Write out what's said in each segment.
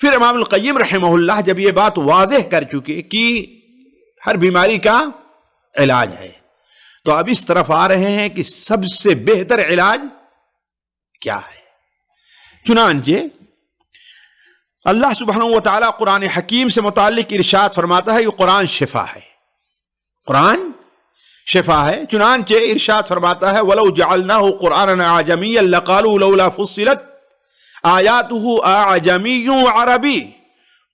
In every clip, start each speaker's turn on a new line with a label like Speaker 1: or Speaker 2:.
Speaker 1: پھر امام القیم رحمہ اللہ جب یہ بات واضح کر چکے کہ ہر بیماری کا علاج ہے، تو اب اس طرف آ رہے ہیں کہ سب سے بہتر علاج کیا ہے۔ چنانچہ اللہ سبحانہ و تعالیٰ قرآن حکیم سے متعلق ارشاد فرماتا ہے کہ قرآن شفا ہے، قرآن شفا ہے۔ چنانچہ ارشاد فرماتا ہے وَلَوْ جَعَلْنَاهُ قُرْآنًا أَعْجَمِيًّا لَقَالُوا لَوْلَا فُصِّلَتْ آيَاتُهُ أَعْجَمِيٌّ وَعَرَبِيٌّ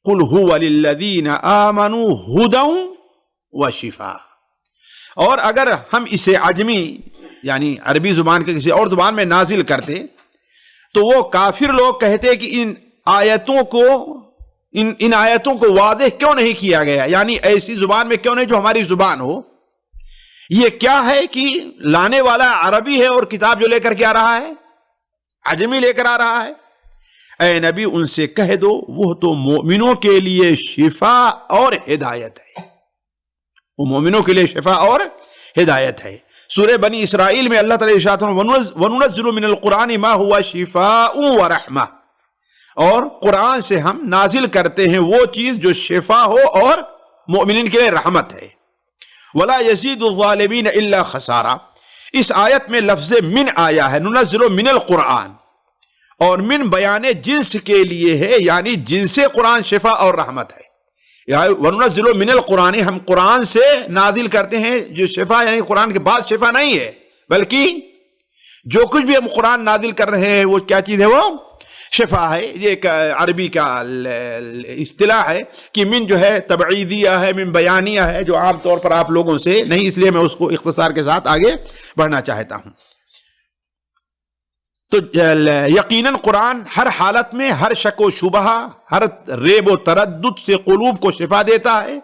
Speaker 1: قُلْ هُوَ لِلَّذِينَ آمَنُوا هُدًى وَشِفَاءً۔ اور اگر ہم اسے عجمی یعنی عربی زبان کے کسی اور زبان میں نازل کرتے تو وہ کافر لوگ کہتے کہ ان آیتوں کو واضح کیوں نہیں کیا گیا، یعنی ایسی زبان میں کیوں نہیں جو ہماری زبان ہو۔ یہ کیا ہے کہ لانے والا عربی ہے اور کتاب جو لے کر کے آ رہا ہے عجمی لے کر آ رہا ہے۔ اے نبی ان سے کہہ دو وہ تو مومنوں کے لیے شفا اور ہدایت ہے، وہ مومنوں کے لیے شفا اور ہدایت ہے۔ سورہ بنی اسرائیل میں اللہ تعالیٰ ارشاد وَنُنَزِّلُ مِنَ الْقُرْآنِ مَا هُوَ شِفَاءٌ وَرَحْمَةٌ، اور قرآن سے ہم نازل کرتے ہیں وہ چیز جو شفا ہو اور مومنین کے لیے رحمت ہے۔ وَلَا يَزِيدُ الظَّالِمِينَ إِلَّا خَسَارًا۔ اس آیت میں لفظ من آیا ہے، نُنَزِّلُ مِنَ الْقُرْآنِ، اور من بیان جنس کے لیے ہے، یعنی جنس قرآن شفا اور رحمت ہے۔ وَنُنَزِّلُ مِنَ الْقُرْآنِ، ہم قرآن سے نازل کرتے ہیں جو شفا، یعنی قرآن کے بعد شفا نہیں ہے، بلکہ جو کچھ بھی ہم قرآن نازل کر رہے ہیں وہ کیا چیز ہے، وہ شفا ہے۔ یہ ایک عربی کا اصطلاح ہے کہ من جو ہے تبعیدیہ ہے، من بیانیہ ہے، جو عام طور پر آپ لوگوں سے نہیں، اس لیے میں اس کو اختصار کے ساتھ آگے بڑھنا چاہتا ہوں۔ تو یقیناً قرآن ہر حالت میں ہر شک و شبہ، ہر ریب و تردد سے قلوب کو شفا دیتا ہے۔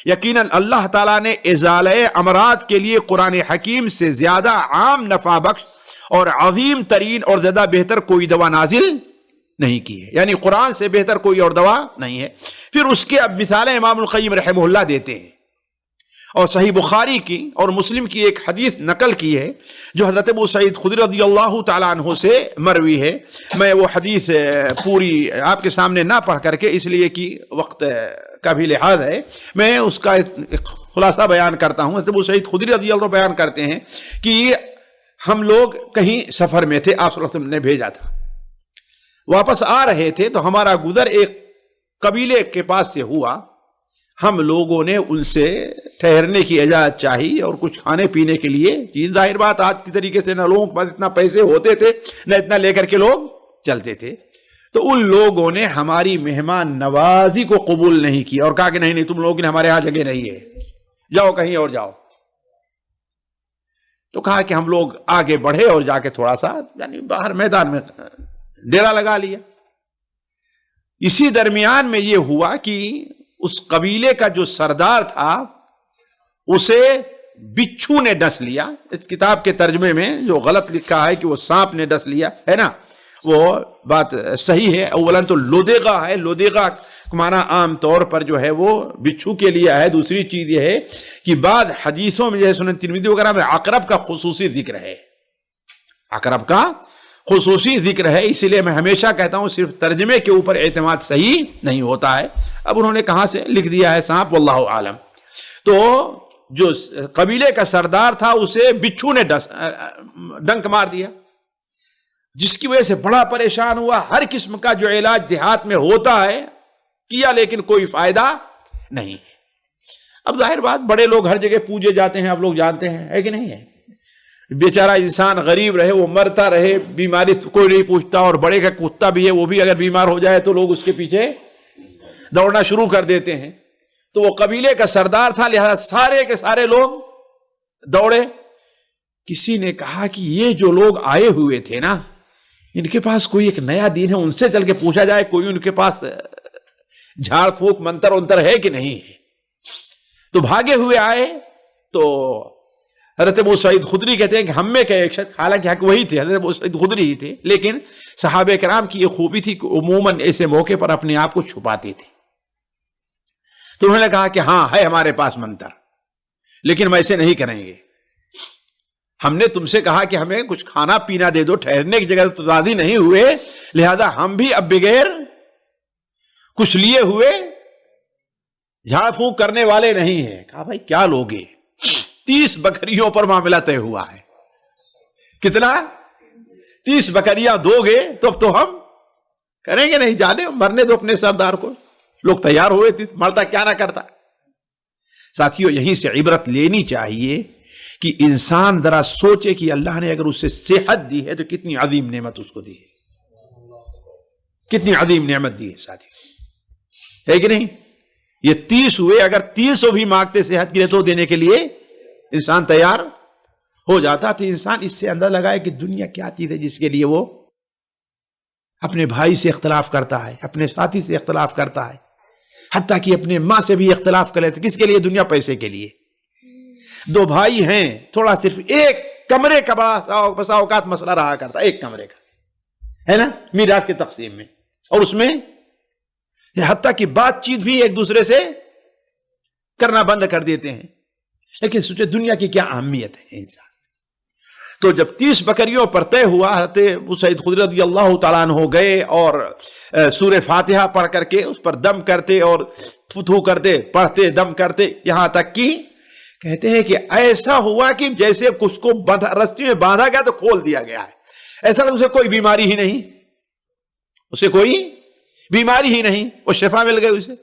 Speaker 1: یقیناً اللہ تعالیٰ نے ازالہ امراض کے لیے قرآن حکیم سے زیادہ عام نفع بخش اور عظیم ترین اور زیادہ بہتر کوئی دوا نازل نہیں کی ہے، یعنی قرآن سے بہتر کوئی اور دوا نہیں ہے۔ پھر اس کے اب مثالیں امام القیم رحمہ اللہ دیتے ہیں، اور صحیح بخاری کی اور مسلم کی ایک حدیث نقل کی ہے جو حضرت ابو سعید خدری رضی اللہ تعالیٰ عنہ سے مروی ہے۔ میں وہ حدیث پوری آپ کے سامنے نہ پڑھ کر کے، اس لیے کہ وقت کا بھی لحاظ ہے، میں اس کا خلاصہ بیان کرتا ہوں۔ حضرت ابو سعید خدری رضی اللہ عنہ بیان کرتے ہیں کہ ہم لوگ کہیں سفر میں تھے، آپ صلی اللہ علیہ وسلم نے بھیجا تھا، واپس آ رہے تھے تو ہمارا گزر ایک قبیلے کے پاس سے ہوا۔ ہم لوگوں نے ان سے ٹھہرنے کی اجازت چاہی اور کچھ کھانے پینے کے لیے چیز، ظاہر بات آج کی طریقے سے نہ لوگوں کے پاس اتنا پیسے ہوتے تھے نہ اتنا لے کر کے لوگ چلتے تھے، تو ان لوگوں نے ہماری مہمان نوازی کو قبول نہیں کی اور کہا کہ نہیں تم لوگوں نے ہمارے ہاں جگہ نہیں ہے، جاؤ کہیں اور جاؤ۔ تو کہا کہ ہم لوگ آگے بڑھے اور جا کے تھوڑا سا یعنی باہر میدان میں ڈیرا لگا لیا۔ اسی درمیان میں یہ ہوا کہ اس قبیلے کا جو سردار تھا اسے بچھو نے ڈس لیا۔ اس کتاب کے ترجمے میں جو غلط لکھا ہے کہ وہ سانپ نے ڈس لیا ہے نا، وہ بات صحیح ہے۔ اولا تو لودیغا ہے، لودیغا معنی عام طور پر جو ہے وہ بچھو کے لیے ہے۔ دوسری چیز یہ ہے کہ بعض حدیثوں میں جیسے سنن ترمذی وغیرہ میں عقرب کا خصوصی ذکر ہے، عقرب کا خصوصی ذکر ہے، اسی لیے میں ہمیشہ کہتا ہوں صرف ترجمے کے اوپر اعتماد صحیح نہیں ہوتا ہے۔ اب انہوں نے کہاں سے لکھ دیا ہے سانپ، واللہ عالم۔ تو جو قبیلے کا سردار تھا اسے بچھو نے ڈنک مار دیا، جس کی وجہ سے بڑا پریشان ہوا۔ ہر قسم کا جو علاج دیہات میں ہوتا ہے کیا، لیکن کوئی فائدہ نہیں۔ اب ظاہر بات بڑے لوگ ہر جگہ پوجے جاتے ہیں، آپ لوگ جانتے ہیں، ہے کہ نہیں ہے؟ بیچارہ انسان غریب رہے، وہ مرتا رہے، بیماری کوئی نہیں پوچھتا، اور بڑے کا کتا بھی ہے وہ بھی اگر بیمار ہو جائے تو لوگ اس کے پیچھے دوڑنا شروع کر دیتے ہیں۔ تو وہ قبیلے کا سردار تھا، لہذا سارے کے سارے لوگ دوڑے۔ کسی نے کہا کہ یہ جو لوگ آئے ہوئے تھے نا، ان کے پاس کوئی ایک نیا دین ہے، ان سے چل کے پوچھا جائے کوئی ان کے پاس جھاڑ پھونک منتر ونتر ہے کہ نہیں ہے۔ تو بھاگے ہوئے آئے تو حضرت ابو سعید خدری کہتے ہیں کہ ہم میں کہ ایک شخص، حالانکہ حق وہی تھے، حضرت ابو سعید خدری ہی تھے، لیکن صحابہ کرام کی یہ خوبی تھی کہ عموماً ایسے موقع پر اپنے آپ کو چھپاتے تھے۔ تو انہوں نے کہا کہ ہاں ہے ہمارے پاس منتر، لیکن ہم ایسے نہیں کریں گے۔ ہم نے تم سے کہا کہ ہمیں کچھ کھانا پینا دے دو، ٹھہرنے کی جگہ تو راضی نہیں ہوئے، لہذا ہم بھی اب بغیر کچھ لیے ہوئے جھاڑ پھونک کرنے والے نہیں ہیں. کہا بھائی کیا لوگے؟ 30 بکریوں پر معاملہ طے ہوا ہے. کتنا؟ 30 بکریاں دو گے تو اب تو ہم کریں گے نہیں، جانے مرنے دو اپنے سردار کو. لوگ تیار ہوئے تھے، مرتا کیا نہ کرتا. ساتھیوں یہیں سے عبرت لینی چاہیے کہ انسان ذرا سوچے کہ اللہ نے اگر اسے صحت دی ہے تو کتنی عظیم نعمت اس کو دی ہے، کتنی عظیم نعمت دی ہے ساتھیوں، ہے کہ نہیں؟ یہ 30 ہوئے، اگر 300 بھی مانگتے صحت کے لیے تو دینے کے لیے انسان تیار ہو جاتا. تو انسان اس سے اندازہ لگائے کہ دنیا کیا چیز ہے جس کے لیے وہ اپنے بھائی سے اختلاف کرتا ہے، اپنے ساتھی سے اختلاف کرتا ہے، حتیٰ کہ اپنے ماں سے بھی اختلاف کر لیتے. کس کے لیے؟ دنیا، پیسے کے لیے. 2 بھائی ہیں، تھوڑا صرف ایک کمرے کا بڑا بسا اوقات مسئلہ رہا کرتا، ایک کمرے کا ہے نا، میراث کی تقسیم میں، اور اس میں حتیٰ کہ بات چیت بھی ایک دوسرے سے کرنا بند کر دیتے ہیں. لیکن سوچے دنیا کی کیا اہمیت ہے انسان. تو جب 30 بکریوں پر طے ہوا، حضرت ابو سعید خدری رضی اللہ تعالیٰ عنہ ہو گئے اور سورہ فاتحہ پڑھ کر کے اس پر دم کرتے اور تھو کرتے، پڑھتے، دم کرتے، یہاں تک کہ کہتے ہیں کہ ایسا ہوا کہ جیسے کچھ کو رسی میں باندھا گیا تو کھول دیا گیا ہے. ایسا لگا اسے کوئی بیماری ہی نہیں، اسے کوئی بیماری ہی نہیں، وہ شفا مل گئی اسے.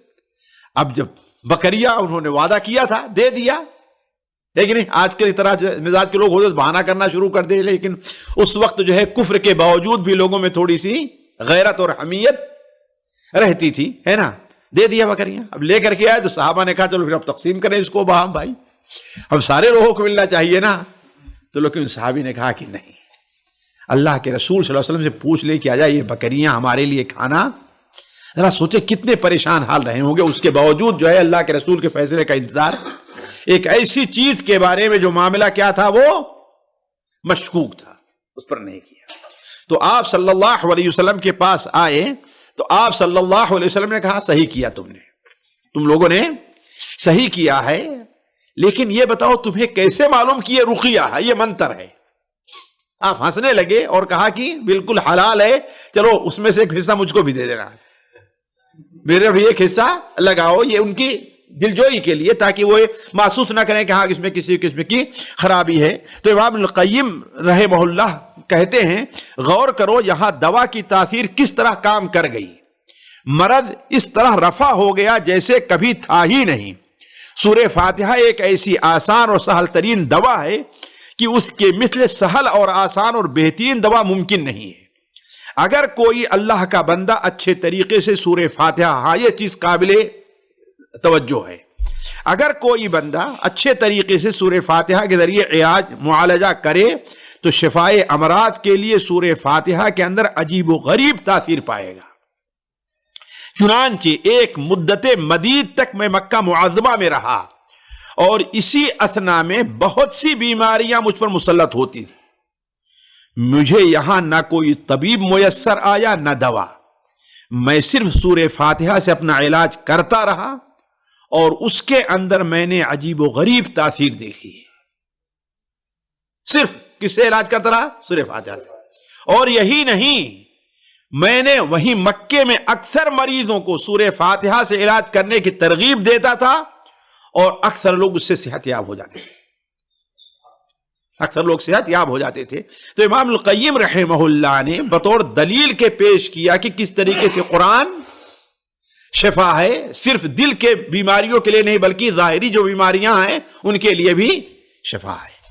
Speaker 1: اب جب بکریاں انہوں نے وعدہ کیا تھا دے دیا، لیکن آج کے طرح مزاج کے لوگ ہوتے بہانہ کرنا شروع کر دے. لیکن اس وقت جو ہے کفر کے باوجود بھی لوگوں میں تھوڑی سی غیرت اور حمیت رہتی تھی، ہے نا. دے دیا بکریاں. اب لے کر کے آئے تو صحابہ نے کہا چلو پھر اب تقسیم کریں اس کو باہم بھائی، اب سارے لوگوں کو ملنا چاہیے نا. تو لیکن صحابی نے کہا کہ نہیں، اللہ کے رسول صلی اللہ علیہ وسلم سے پوچھ لے کہ آجا یہ بکریاں ہمارے لیے کھانا. ذرا سوچے کتنے پریشان حال رہے ہوں گے. اس کے باوجود جو ہے اللہ کے رسول کے فیصلے کا انتظار. ایک ایسی چیز کے بارے میں جو معاملہ کیا تھا وہ مشکوک تھا، اس پر نہیں کیا. تو آپ صلی اللہ علیہ وسلم کے پاس آئے تو آپ صلی اللہ علیہ وسلم نے کہا صحیح کیا تم لوگوں نے صحیح کیا ہے، لیکن یہ بتاؤ تمہیں کیسے معلوم کہ یہ رقیہ ہے، یہ منتر ہے. آپ ہنسنے لگے اور کہا کہ بالکل حلال ہے، چلو اس میں سے ایک حصہ مجھ کو بھی دے دینا، میرے بھی ایک حصہ لگاؤ. یہ ان کی دلجوئی کے لیے تاکہ وہ محسوس نہ کریں کہ ہاں اس میں کسی قسم کی خرابی ہے. تو امام القیم رحمہ اللہ کہتے ہیں غور کرو یہاں دوا کی تاثیر کس طرح کام کر گئی. مرض اس طرح رفع ہو گیا جیسے کبھی تھا ہی نہیں. سورہ فاتحہ ایک ایسی آسان اور سہل ترین دوا ہے کہ اس کے مثل سہل اور آسان اور بہترین دوا ممکن نہیں ہے. اگر کوئی اللہ کا بندہ اچھے طریقے سے سورہ فاتحہ، ہاں یہ چیز قابل توجہ ہے، اگر کوئی بندہ اچھے طریقے سے سورہ فاتحہ کے ذریعے علاج معالجہ کرے تو شفائے امراض کے لیے سورہ فاتحہ کے اندر عجیب و غریب تاثیر پائے گا. چنانچہ ایک مدت مدید تک میں مکہ معظمہ میں رہا اور اسی اثنا میں بہت سی بیماریاں مجھ پر مسلط ہوتی تھی. مجھے یہاں نہ کوئی طبیب میسر آیا نہ دوا، میں صرف سورہ فاتحہ سے اپنا علاج کرتا رہا اور اس کے اندر میں نے عجیب و غریب تاثیر دیکھی. صرف کس سے علاج کرتا رہا؟ سورہ فاتحہ سے. اور یہی نہیں، میں نے وہیں مکے میں اکثر مریضوں کو سورہ فاتحہ سے علاج کرنے کی ترغیب دیتا تھا اور اکثر لوگ اس سے صحت یاب ہو جاتے تھے، اکثر لوگ صحت یاب ہو جاتے تھے. تو امام القیم رحمہ اللہ نے بطور دلیل کے پیش کیا کہ کس طریقے سے قرآن شفا ہے، صرف دل کے بیماریوں کے لیے نہیں بلکہ ظاہری جو بیماریاں ہیں ان کے لیے بھی شفا ہے.